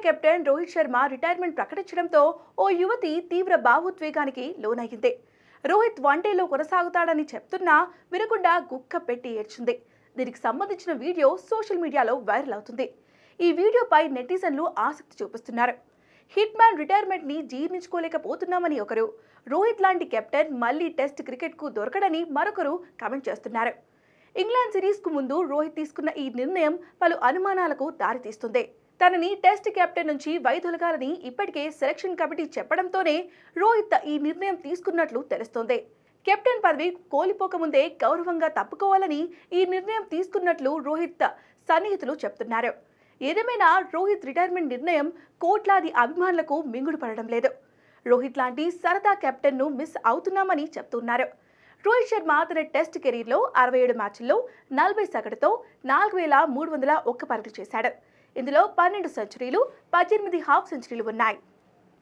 Captain Rohit Sharma retirement ప్రకటించడంతో ఓ యువతి తీవ్ర భావోద్వేగానికి లోనయ్యింది. రోహిత్ వన్డేలో కొనసాగుతాడని చెప్తున్నా వినకుండా గుక్క పెట్టి ఏడ్చింది. దీనికి సంబంధించిన వీడియో సోషల్ మీడియాలో వైరల్ అవుతుంది. ఈ వీడియోపై నెటిజన్లు ఆసక్తి చూపిస్తున్నారు. హిట్ మ్యాన్ రిటైర్మెంట్ ని జీర్ణించుకోలేకపోతున్నామని ఒకరు, రోహిత్ లాంటి కెప్టెన్ మళ్లీ టెస్ట్ క్రికెట్ కు దొరకడని మరొకరు కామెంట్ చేస్తున్నారు. ఇంగ్లాండ్ సిరీస్ కు ముందు రోహిత్ తీసుకున్న ఈ నిర్ణయం పలు అనుమానాలకు దారితీస్తుంది. తనని టెస్ట్ కెప్టెన్ నుంచి వైదొలగాలని ఇప్పటికే సెలక్షన్ కమిటీ చెప్పడంతోనే రోహిత్ ఈ నిర్ణయం తీసుకున్నట్లు తెలుస్తోంది. కెప్టెన్ పదవి కోల్పోకముందే గౌరవంగా తప్పుకోవాలని ఈ నిర్ణయం తీసుకున్నట్లు రోహిత్ సన్నిహితులు చెప్తున్నారు. ఏదేమైనా రోహిత్ రిటైర్మెంట్ నిర్ణయం కోట్లాది అభిమానులకు మింగుడు పడడం లేదు. రోహిత్ లాంటి సరదా కెప్టెన్ ను మిస్ అవుతున్నామని చెప్తున్నారు. రోహిత్ శర్మ తన టెస్ట్ కెరీర్లో 67 మ్యాచ్ల్లో 40 సగటుతో 4301 పరుగులు చేశాడు. ఇందులో 12 సెంచరీలు, 18 హాఫ్ సెంచరీలు ఉన్నాయి.